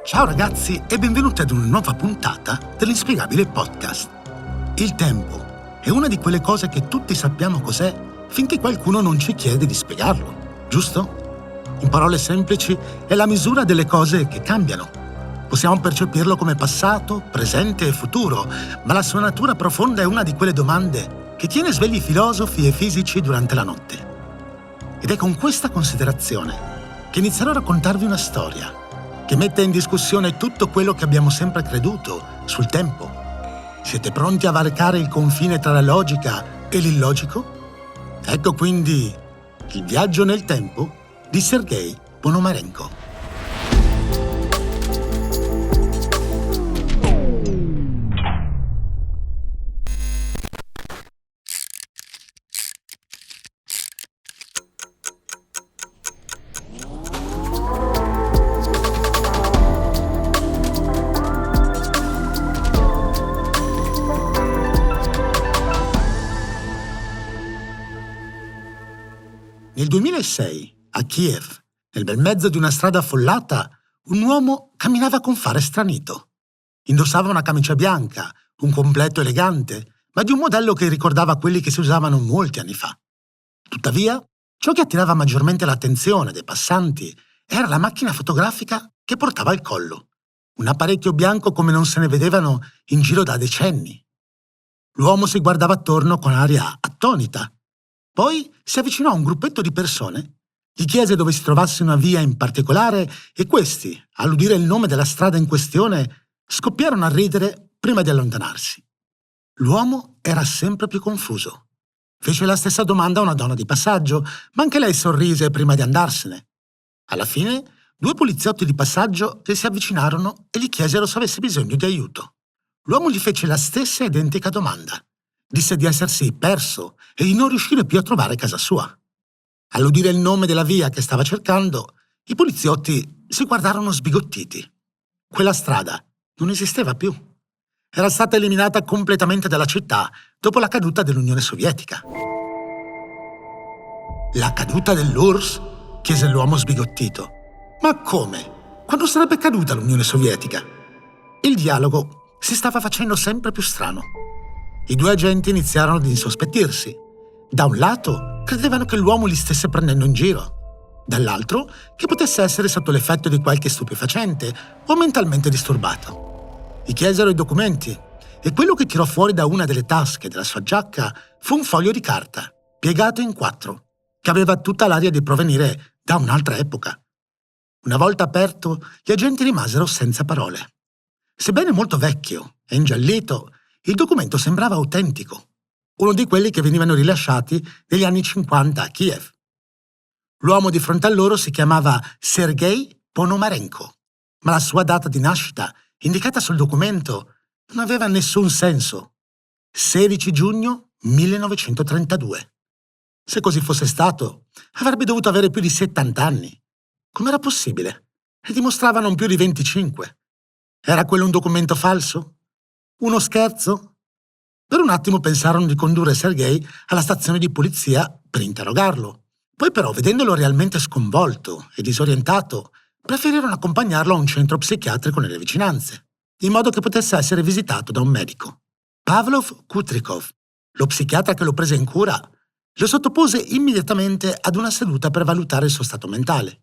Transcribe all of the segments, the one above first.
Ciao ragazzi e benvenuti ad una nuova puntata dell'Inspiegabile Podcast. Il tempo è una di quelle cose che tutti sappiamo cos'è finché qualcuno non ci chiede di spiegarlo, giusto? In parole semplici è la misura delle cose che cambiano. Possiamo percepirlo come passato, presente e futuro, ma la sua natura profonda è una di quelle domande che tiene svegli filosofi e fisici durante la notte. Ed è con questa considerazione che inizierò a raccontarvi una storia che mette in discussione tutto quello che abbiamo sempre creduto sul tempo. Siete pronti a varcare il confine tra la logica e l'illogico? Ecco quindi Il viaggio nel tempo di Sergej Ponomarenko. Nel 2006, a Kiev, nel bel mezzo di una strada affollata, un uomo camminava con fare stranito. Indossava una camicia bianca, un completo elegante, ma di un modello che ricordava quelli che si usavano molti anni fa. Tuttavia, ciò che attirava maggiormente l'attenzione dei passanti era la macchina fotografica che portava al collo, un apparecchio bianco come non se ne vedevano in giro da decenni. L'uomo si guardava attorno con aria attonita. Poi si avvicinò a un gruppetto di persone, gli chiese dove si trovasse una via in particolare e questi, all'udire il nome della strada in questione, scoppiarono a ridere prima di allontanarsi. L'uomo era sempre più confuso. Fece la stessa domanda a una donna di passaggio, ma anche lei sorrise prima di andarsene. Alla fine, due poliziotti di passaggio gli si avvicinarono e gli chiesero se avesse bisogno di aiuto. L'uomo gli fece la stessa identica domanda. Disse di essersi perso e di non riuscire più a trovare casa sua. All'udire il nome della via che stava cercando, i poliziotti si guardarono sbigottiti. Quella strada non esisteva più. Era stata eliminata completamente dalla città dopo la caduta dell'Unione Sovietica. La caduta dell'URSS? Chiese l'uomo sbigottito. Ma come? Quando sarebbe caduta l'Unione Sovietica? Il dialogo si stava facendo sempre più strano. I due agenti iniziarono ad insospettirsi. Da un lato, credevano che l'uomo li stesse prendendo in giro. Dall'altro, che potesse essere sotto l'effetto di qualche stupefacente o mentalmente disturbato. Gli chiesero i documenti e quello che tirò fuori da una delle tasche della sua giacca fu un foglio di carta, piegato in 4, che aveva tutta l'aria di provenire da un'altra epoca. Una volta aperto, gli agenti rimasero senza parole. Sebbene molto vecchio e ingiallito, il documento sembrava autentico, uno di quelli che venivano rilasciati negli anni 50 a Kiev. L'uomo di fronte a loro si chiamava Sergej Ponomarenko, ma la sua data di nascita, indicata sul documento, non aveva nessun senso. 16 giugno 1932. Se così fosse stato, avrebbe dovuto avere più di 70 anni. Com'era possibile? E dimostrava non più di 25. Era quello un documento falso? Uno scherzo? Per un attimo pensarono di condurre Sergej alla stazione di polizia per interrogarlo. Poi però, vedendolo realmente sconvolto e disorientato, preferirono accompagnarlo a un centro psichiatrico nelle vicinanze, in modo che potesse essere visitato da un medico. Pavlov Kutrikov, lo psichiatra che lo prese in cura, lo sottopose immediatamente ad una seduta per valutare il suo stato mentale.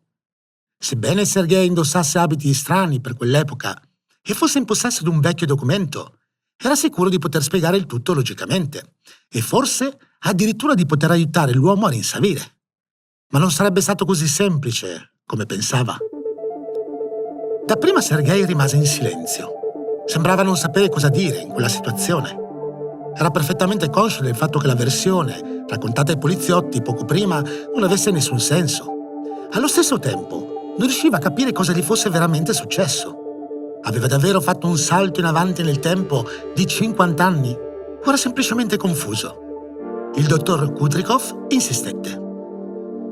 Sebbene Sergej indossasse abiti strani per quell'epoca e fosse in possesso di un vecchio documento, era sicuro di poter spiegare il tutto logicamente e forse addirittura di poter aiutare l'uomo a rinsavire. Ma non sarebbe stato così semplice come pensava. Dapprima Sergej rimase in silenzio. Sembrava non sapere cosa dire in quella situazione. Era perfettamente conscio del fatto che la versione raccontata ai poliziotti poco prima non avesse nessun senso. Allo stesso tempo, non riusciva a capire cosa gli fosse veramente successo. Aveva davvero fatto un salto in avanti nel tempo di 50 anni? O era semplicemente confuso? Il dottor Kutrikov insistette.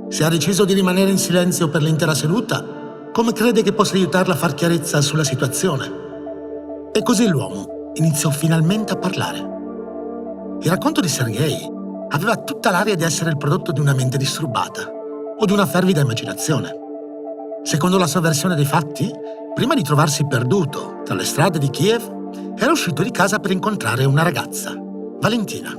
Se ha deciso di rimanere in silenzio per l'intera seduta, come crede che possa aiutarla a far chiarezza sulla situazione? E così l'uomo iniziò finalmente a parlare. Il racconto di Sergej aveva tutta l'aria di essere il prodotto di una mente disturbata o di una fervida immaginazione. Secondo la sua versione dei fatti, Prima di trovarsi perduto tra le strade di Kiev, era uscito di casa per incontrare una ragazza, Valentina.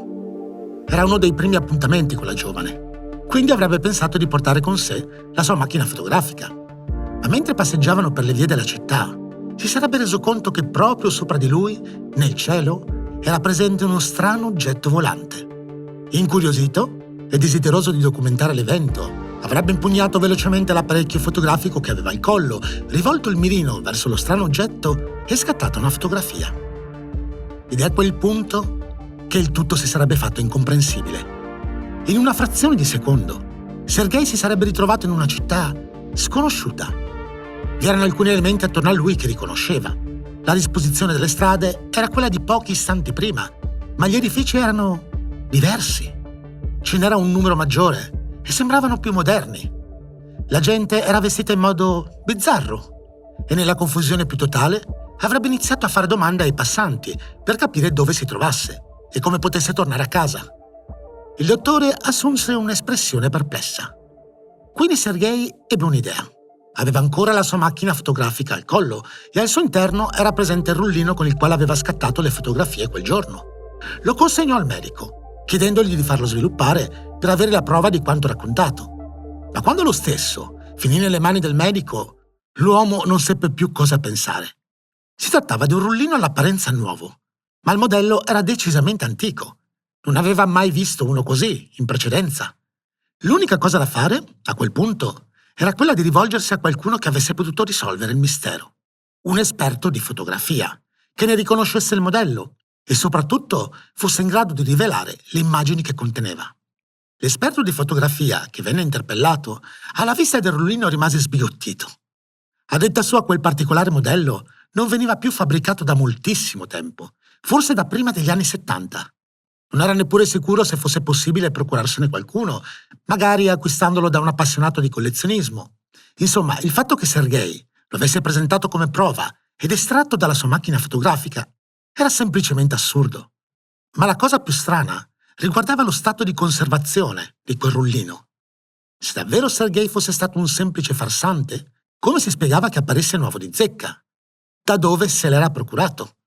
Era uno dei primi appuntamenti con la giovane, quindi avrebbe pensato di portare con sé la sua macchina fotografica. Ma mentre passeggiavano per le vie della città, si sarebbe reso conto che proprio sopra di lui, nel cielo, era presente uno strano oggetto volante. Incuriosito e desideroso di documentare l'evento, avrebbe impugnato velocemente l'apparecchio fotografico che aveva al collo, rivolto il mirino verso lo strano oggetto e scattato una fotografia. Ed è a quel punto che il tutto si sarebbe fatto incomprensibile. In una frazione di secondo, Sergei si sarebbe ritrovato in una città sconosciuta. Vi erano alcuni elementi attorno a lui che riconosceva. La disposizione delle strade era quella di pochi istanti prima, ma gli edifici erano diversi. Ce n'era un numero maggiore e sembravano più moderni. La gente era vestita in modo bizzarro e nella confusione più totale avrebbe iniziato a fare domande ai passanti per capire dove si trovasse e come potesse tornare a casa. Il dottore assunse un'espressione perplessa. Quindi Sergei ebbe un'idea. Aveva ancora la sua macchina fotografica al collo e al suo interno era presente il rullino con il quale aveva scattato le fotografie quel giorno. Lo consegnò al medico, chiedendogli di farlo sviluppare per avere la prova di quanto raccontato. Ma quando lo stesso finì nelle mani del medico, l'uomo non seppe più cosa pensare. Si trattava di un rullino all'apparenza nuovo, ma il modello era decisamente antico. Non aveva mai visto uno così in precedenza. L'unica cosa da fare, a quel punto, era quella di rivolgersi a qualcuno che avesse potuto risolvere il mistero. Un esperto di fotografia, che ne riconoscesse il modello e soprattutto fosse in grado di rivelare le immagini che conteneva. L'esperto di fotografia, che venne interpellato, alla vista del rullino rimase sbigottito. A detta sua, quel particolare modello non veniva più fabbricato da moltissimo tempo, forse da prima degli anni 70. Non era neppure sicuro se fosse possibile procurarsene qualcuno, magari acquistandolo da un appassionato di collezionismo. Insomma, il fatto che Sergei lo avesse presentato come prova ed estratto dalla sua macchina fotografica era semplicemente assurdo. Ma la cosa più strana riguardava lo stato di conservazione di quel rullino. Se davvero Sergei fosse stato un semplice farsante, come si spiegava che apparisse nuovo di zecca? Da dove se l'era procurato?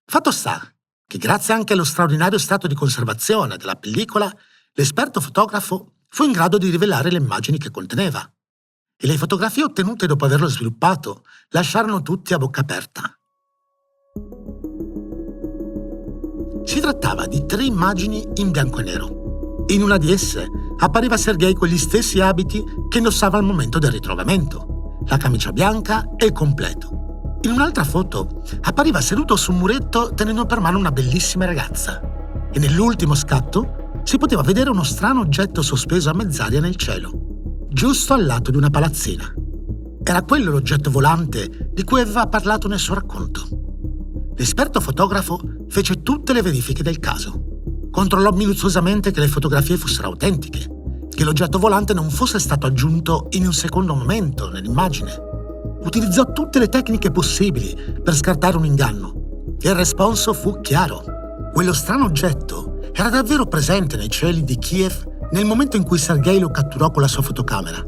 Fatto sta che grazie anche allo straordinario stato di conservazione della pellicola, l'esperto fotografo fu in grado di rivelare le immagini che conteneva. E le fotografie ottenute dopo averlo sviluppato lasciarono tutti a bocca aperta. Si trattava di 3 immagini in bianco e nero. In una di esse appariva Sergei con gli stessi abiti che indossava al momento del ritrovamento, la camicia bianca e il completo. In un'altra foto appariva seduto su un muretto tenendo per mano una bellissima ragazza. E nell'ultimo scatto si poteva vedere uno strano oggetto sospeso a mezz'aria nel cielo, giusto al lato di una palazzina. Era quello l'oggetto volante di cui aveva parlato nel suo racconto. L'esperto fotografo fece tutte le verifiche del caso. Controllò minuziosamente che le fotografie fossero autentiche, che l'oggetto volante non fosse stato aggiunto in un secondo momento nell'immagine. Utilizzò tutte le tecniche possibili per scartare un inganno e il responso fu chiaro. Quello strano oggetto era davvero presente nei cieli di Kiev nel momento in cui Sergei lo catturò con la sua fotocamera.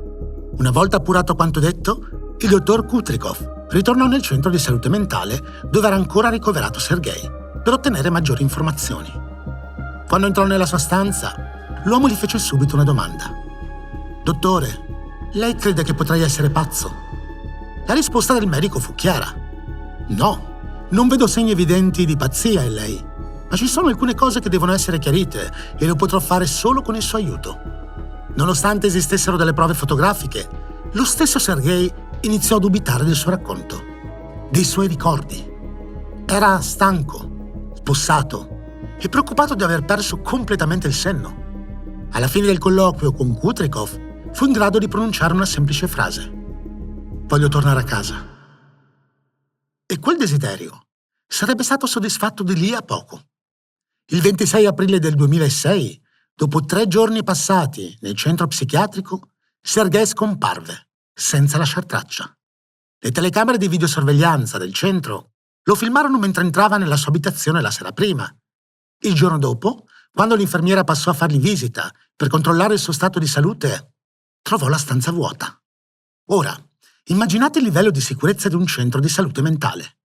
Una volta appurato quanto detto, il dottor Kutrikov ritornò nel centro di salute mentale dove era ancora ricoverato Sergei per ottenere maggiori informazioni. Quando entrò nella sua stanza, l'uomo gli fece subito una domanda. «Dottore, lei crede che potrei essere pazzo?» La risposta del medico fu chiara. «No, non vedo segni evidenti di pazzia in lei, ma ci sono alcune cose che devono essere chiarite e lo potrò fare solo con il suo aiuto». Nonostante esistessero delle prove fotografiche, lo stesso Sergei iniziò a dubitare del suo racconto, dei suoi ricordi. Era stanco, spossato e preoccupato di aver perso completamente il senno. Alla fine del colloquio con Kutrikov fu in grado di pronunciare una semplice frase: «Voglio tornare a casa». E quel desiderio sarebbe stato soddisfatto di lì a poco. Il 26 aprile del 2006, dopo 3 giorni passati nel centro psichiatrico, Sergei scomparve, senza lasciar traccia. Le telecamere di videosorveglianza del centro lo filmarono mentre entrava nella sua abitazione la sera prima. Il giorno dopo, quando l'infermiera passò a fargli visita per controllare il suo stato di salute, trovò la stanza vuota. Ora, Immaginate il livello di sicurezza di un centro di salute mentale.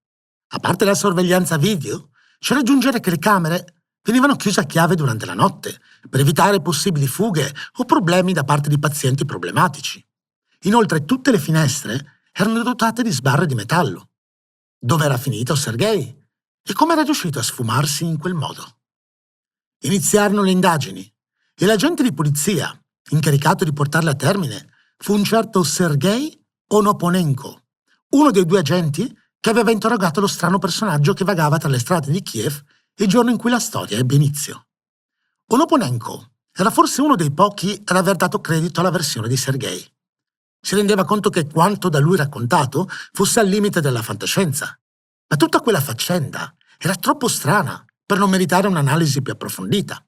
A parte la sorveglianza video, c'è da aggiungere che le camere venivano chiuse a chiave durante la notte per evitare possibili fughe o problemi da parte di pazienti problematici. Inoltre tutte le finestre erano dotate di sbarre di metallo. Dove era finito Sergei? E come era riuscito a sfumarsi in quel modo? Iniziarono le indagini e l'agente di polizia, incaricato di portarle a termine, fu un certo Sergei Onoponenko, uno dei due agenti che aveva interrogato lo strano personaggio che vagava tra le strade di Kiev il giorno in cui la storia ebbe inizio. Onoponenko era forse uno dei pochi ad aver dato credito alla versione di Sergei. Si rendeva conto che quanto da lui raccontato fosse al limite della fantascienza, ma tutta quella faccenda era troppo strana per non meritare un'analisi più approfondita.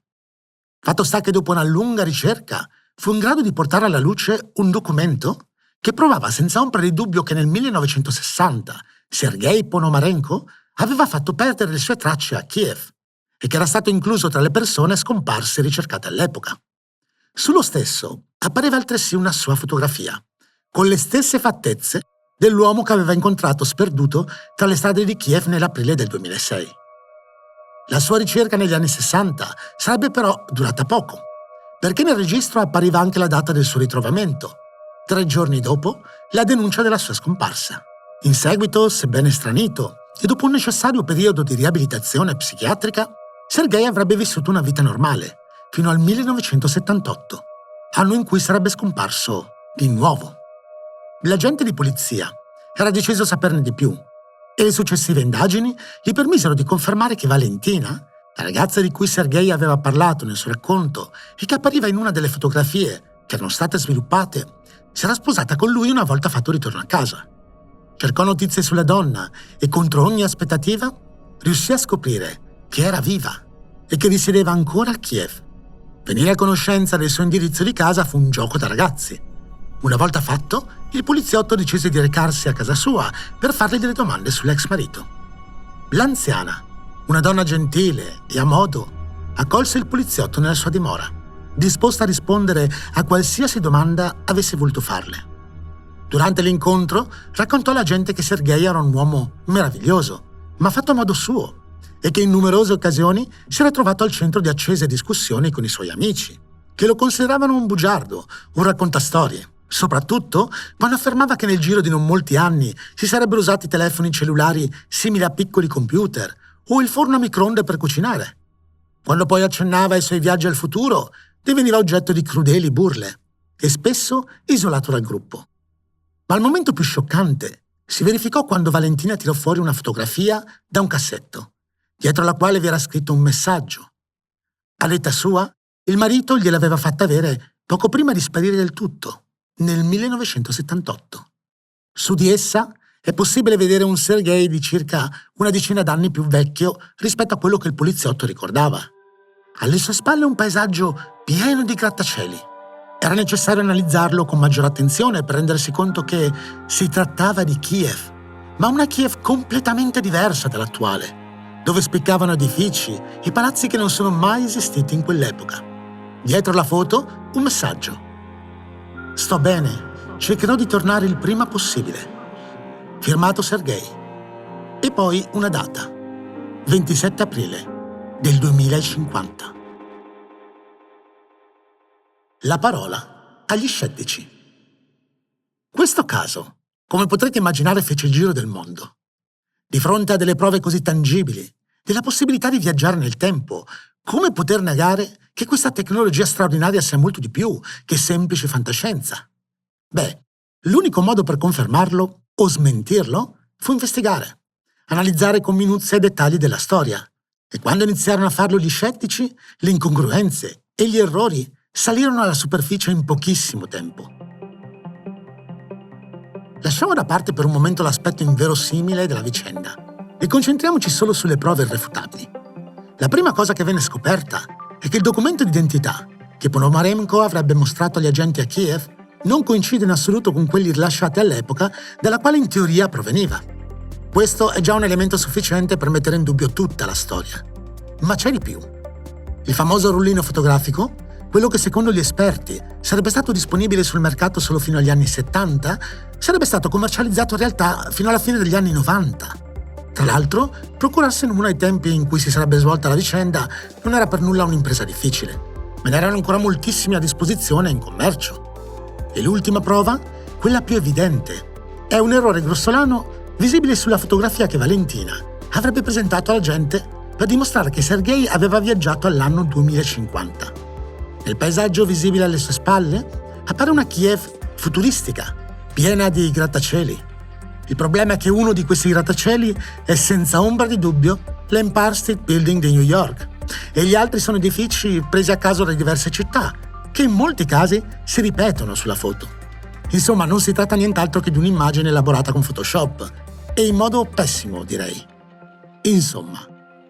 Fatto sta che dopo una lunga ricerca fu in grado di portare alla luce un documento che provava senza ombra di dubbio che nel 1960 Sergei Ponomarenko aveva fatto perdere le sue tracce a Kiev e che era stato incluso tra le persone scomparse e ricercate all'epoca. Sullo stesso appariva altresì una sua fotografia, con le stesse fattezze dell'uomo che aveva incontrato sperduto tra le strade di Kiev nell'aprile del 2006. La sua ricerca negli anni 60 sarebbe però durata poco, perché nel registro appariva anche la data del suo ritrovamento, 3 giorni dopo la denuncia della sua scomparsa. In seguito, sebbene stranito, e dopo un necessario periodo di riabilitazione psichiatrica, Sergei avrebbe vissuto una vita normale, fino al 1978, anno in cui sarebbe scomparso di nuovo. L'agente di polizia era deciso a saperne di più e le successive indagini gli permisero di confermare che Valentina, la ragazza di cui Sergei aveva parlato nel suo racconto e che appariva in una delle fotografie che erano state sviluppate, si era sposata con lui una volta fatto ritorno a casa. Cercò notizie sulla donna e, contro ogni aspettativa, riuscì a scoprire che era viva e che risiedeva ancora a Kiev. Venire a conoscenza del suo indirizzo di casa fu un gioco da ragazzi. Una volta fatto, il poliziotto decise di recarsi a casa sua per fargli delle domande sull'ex marito. L'anziana, una donna gentile e a modo, accolse il poliziotto nella sua dimora, disposta a rispondere a qualsiasi domanda avesse voluto farle. Durante l'incontro raccontò alla gente che Sergei era un uomo meraviglioso, ma fatto a modo suo, e che in numerose occasioni si era trovato al centro di accese discussioni con i suoi amici, che lo consideravano un bugiardo, un raccontastorie, soprattutto quando affermava che nel giro di non molti anni si sarebbero usati telefoni cellulari simili a piccoli computer o il forno a microonde per cucinare. Quando poi accennava ai suoi viaggi al futuro, diveniva oggetto di crudeli burle e spesso isolato dal gruppo. Ma il momento più scioccante si verificò quando Valentina tirò fuori una fotografia da un cassetto, dietro la quale vi era scritto un messaggio. A detta sua, il marito gliel'aveva fatta avere poco prima di sparire del tutto, nel 1978. Su di essa è possibile vedere un Sergei di circa una decina d'anni più vecchio rispetto a quello che il poliziotto ricordava. Alle sue spalle un paesaggio pieno di grattacieli. Era necessario analizzarlo con maggiore attenzione per rendersi conto che si trattava di Kiev, ma una Kiev completamente diversa dall'attuale, dove spiccavano edifici e palazzi che non sono mai esistiti in quell'epoca. Dietro la foto, un messaggio. «Sto bene, cercherò di tornare il prima possibile». Firmato Sergei. E poi una data, 27 aprile del 2050. La parola agli scettici. Questo caso, come potrete immaginare, fece il giro del mondo. Di fronte a delle prove così tangibili, della possibilità di viaggiare nel tempo, come poter negare che questa tecnologia straordinaria sia molto di più che semplice fantascienza? Beh, l'unico modo per confermarlo o smentirlo fu investigare, analizzare con minuzia i dettagli della storia. E quando iniziarono a farlo gli scettici, le incongruenze e gli errori salirono alla superficie in pochissimo tempo. Lasciamo da parte per un momento l'aspetto inverosimile della vicenda e concentriamoci solo sulle prove irrefutabili. La prima cosa che venne scoperta è che il documento d'identità che Ponomarenko avrebbe mostrato agli agenti a Kiev non coincide in assoluto con quelli rilasciati all'epoca dalla quale in teoria proveniva. Questo è già un elemento sufficiente per mettere in dubbio tutta la storia. Ma c'è di più. Il famoso rullino fotografico quello che secondo gli esperti sarebbe stato disponibile sul mercato solo fino agli anni 70, sarebbe stato commercializzato in realtà fino alla fine degli anni 90. Tra l'altro, procurarsene uno ai tempi in cui si sarebbe svolta la vicenda non era per nulla un'impresa difficile, ma ne erano ancora moltissimi a disposizione in commercio. E l'ultima prova, quella più evidente, è un errore grossolano visibile sulla fotografia che Valentina avrebbe presentato alla gente per dimostrare che Sergei aveva viaggiato all'anno 2050. Nel paesaggio visibile alle sue spalle appare una Kiev futuristica, piena di grattacieli. Il problema è che uno di questi grattacieli è senza ombra di dubbio l'Empire State Building di New York e gli altri sono edifici presi a caso da diverse città, che in molti casi si ripetono sulla foto. Insomma, non si tratta nient'altro che di un'immagine elaborata con Photoshop, e in modo pessimo, direi. Insomma,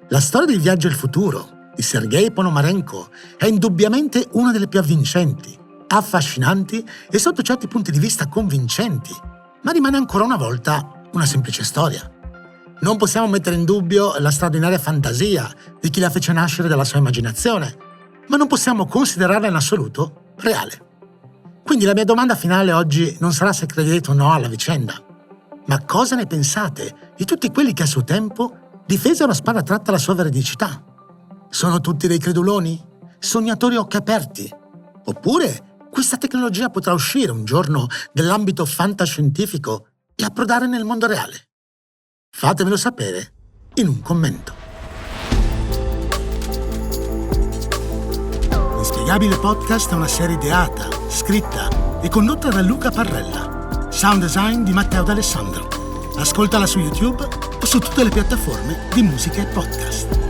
la storia del viaggio al futuro di Sergei Ponomarenko è indubbiamente una delle più avvincenti, affascinanti e sotto certi punti di vista convincenti, ma rimane ancora una volta una semplice storia. Non possiamo mettere in dubbio la straordinaria fantasia di chi la fece nascere dalla sua immaginazione, ma non possiamo considerarla in assoluto reale. Quindi la mia domanda finale oggi non sarà se credete o no alla vicenda, ma cosa ne pensate di tutti quelli che a suo tempo difesero a spada tratta la sua veridicità? Sono tutti dei creduloni? Sognatori a occhi aperti? Oppure questa tecnologia potrà uscire un giorno dall'ambito fantascientifico e approdare nel mondo reale? Fatemelo sapere in un commento. Inspiegabile Podcast è una serie ideata, scritta e condotta da Luca Parrella. Sound design di Matteo D'Alessandro. Ascoltala su YouTube o su tutte le piattaforme di musica e podcast.